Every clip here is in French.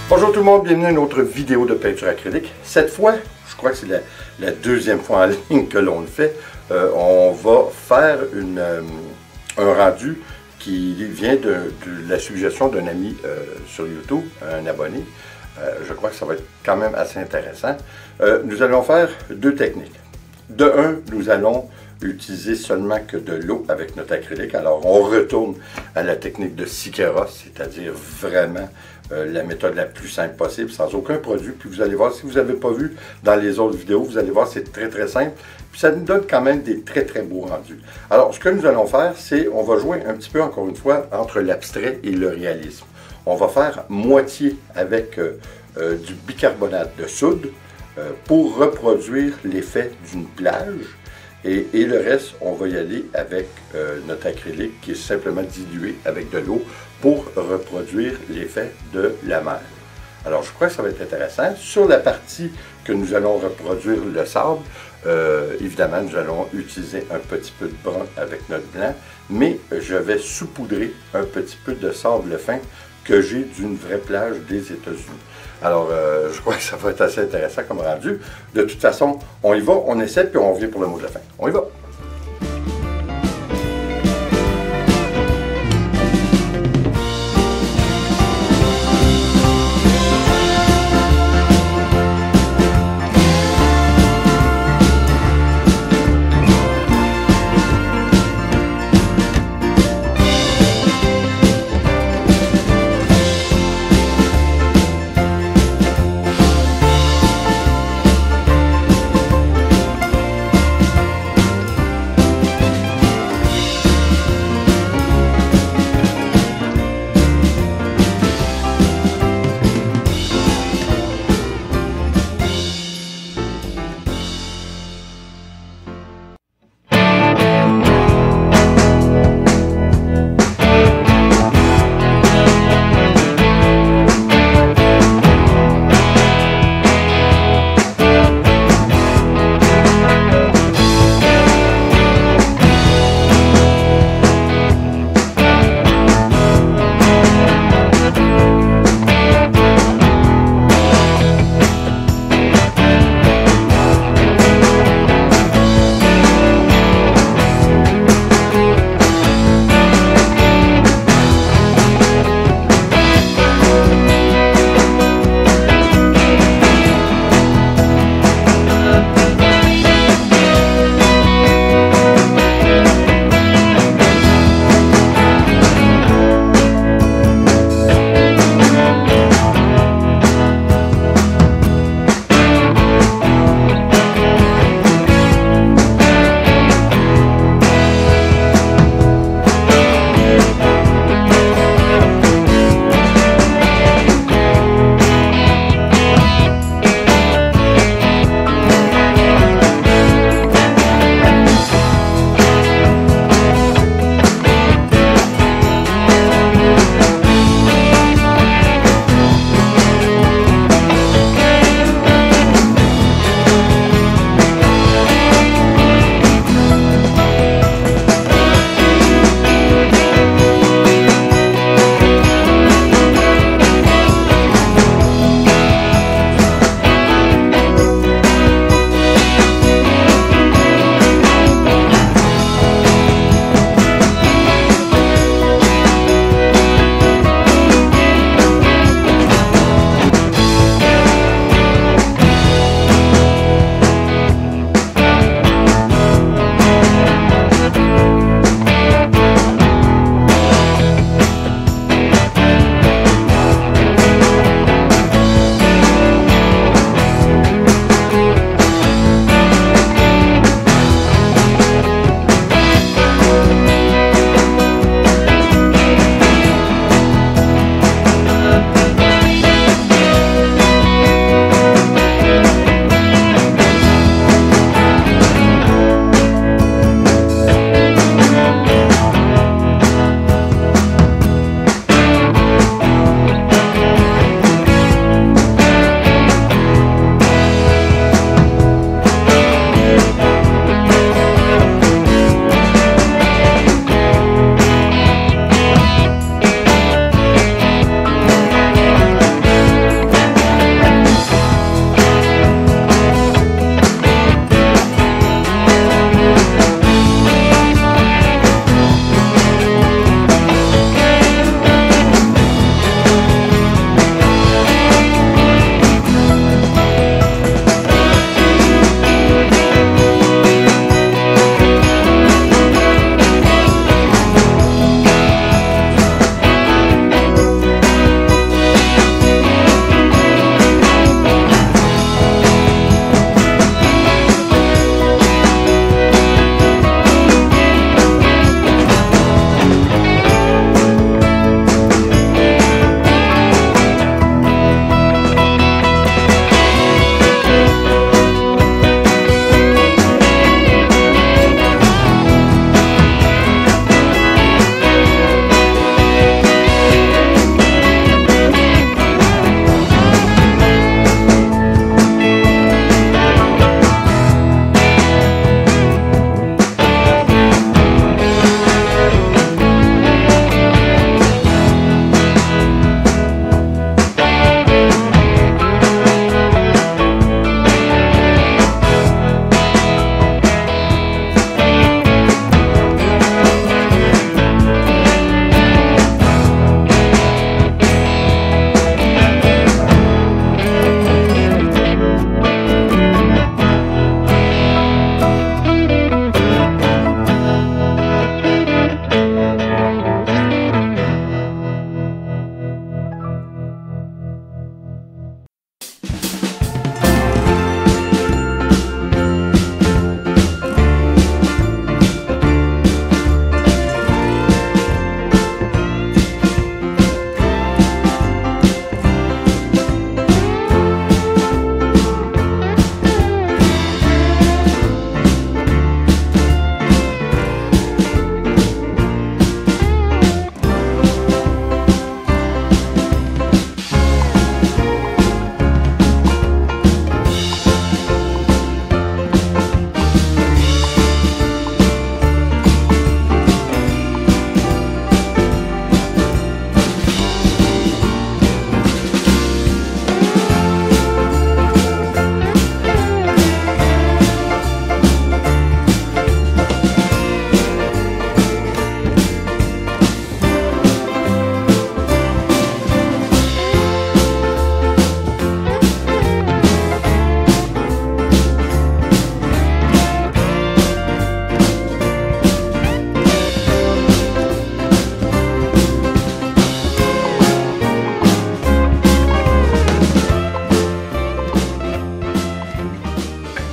Bonjour tout le monde, bienvenue à une autre vidéo de peinture acrylique. Cette fois, je crois que c'est la deuxième fois en ligne que l'on le fait. On va faire un rendu qui vient de la suggestion d'un ami sur YouTube, un abonné. Je crois que ça va être quand même assez intéressant. Nous allons faire deux techniques. De un, nous allons utiliser seulement que de l'eau avec notre acrylique. Alors, on retourne à la technique de Siqueira, c'est-à-dire vraiment la méthode la plus simple possible, sans aucun produit. Puis vous allez voir, si vous n'avez pas vu dans les autres vidéos, vous allez voir, c'est très très simple. Puis ça nous donne quand même des très très beaux rendus. Alors, ce que nous allons faire, c'est, on va jouer un petit peu, encore une fois, entre l'abstrait et le réalisme. On va faire moitié avec du bicarbonate de soude pour reproduire l'effet d'une plage. Et le reste, on va y aller avec notre acrylique qui est simplement dilué avec de l'eau pour reproduire l'effet de la mer. Alors, je crois que ça va être intéressant. Sur la partie que nous allons reproduire le sable, évidemment, nous allons utiliser un petit peu de brun avec notre blanc, mais je vais saupoudrer un petit peu de sable fin que j'ai d'une vraie plage des États-Unis. Alors, je crois que ça va être assez intéressant comme rendu. De toute façon, on y va, on essaie, puis on revient pour le mot de la fin. On y va!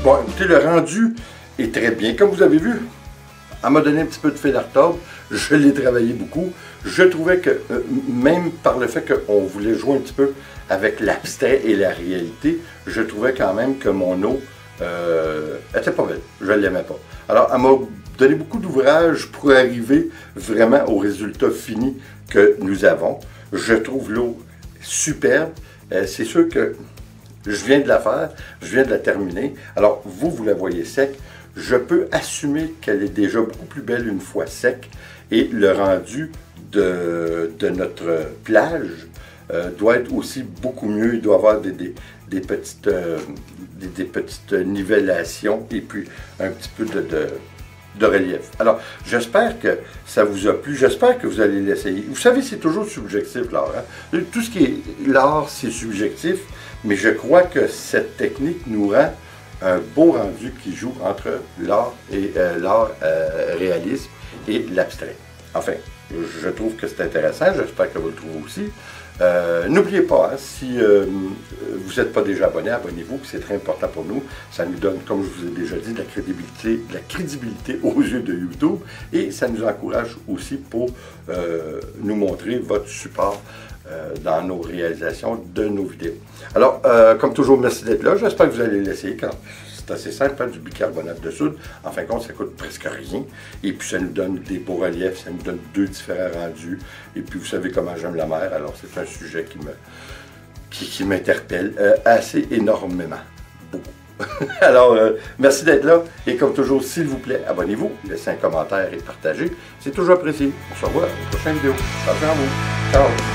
Bon, écoutez, le rendu est très bien. Comme vous avez vu, elle m'a donné un petit peu de fil à retordre. Je l'ai travaillé beaucoup. Je trouvais que, même par le fait qu'on voulait jouer un petit peu avec l'abstrait et la réalité, je trouvais quand même que mon eau était pas belle. Je ne l'aimais pas. Alors, elle m'a donné beaucoup d'ouvrages pour arriver vraiment au résultat fini que nous avons. Je trouve l'eau superbe. C'est sûr que je viens de la faire, je viens de la terminer. Alors, vous la voyez sec. Je peux assumer qu'elle est déjà beaucoup plus belle une fois sec. Et le rendu de notre plage doit être aussi beaucoup mieux. Il doit y avoir des petites nivellations et puis un petit peu de relief. Alors, j'espère que ça vous a plu. J'espère que vous allez l'essayer. Vous savez, c'est toujours subjectif, l'art. Hein? Tout ce qui est l'art, c'est subjectif. Mais je crois que cette technique nous rend un beau rendu qui joue entre l'art et l'art réalisme et l'abstrait. Enfin, je trouve que c'est intéressant. J'espère que vous le trouvez aussi. N'oubliez pas, hein, si vous n'êtes pas déjà abonné, abonnez-vous, c'est très important pour nous. Ça nous donne, comme je vous ai déjà dit, de la crédibilité aux yeux de YouTube et ça nous encourage aussi pour nous montrer votre support dans nos réalisations de nos vidéos. Alors, comme toujours, merci d'être là. J'espère que vous allez l'essayer. C'est assez simple, hein, du bicarbonate de soude. En fin de compte, ça coûte presque rien. Et puis, ça nous donne des beaux reliefs, ça nous donne 2 différents rendus. Et puis, vous savez comment j'aime la mer. Alors, c'est un sujet qui m'interpelle assez énormément. Beaucoup. Alors, merci d'être là. Et comme toujours, s'il vous plaît, abonnez-vous, laissez un commentaire et partagez. C'est toujours apprécié. On se revoit dans la prochaine vidéo. Attention à vous. Ciao.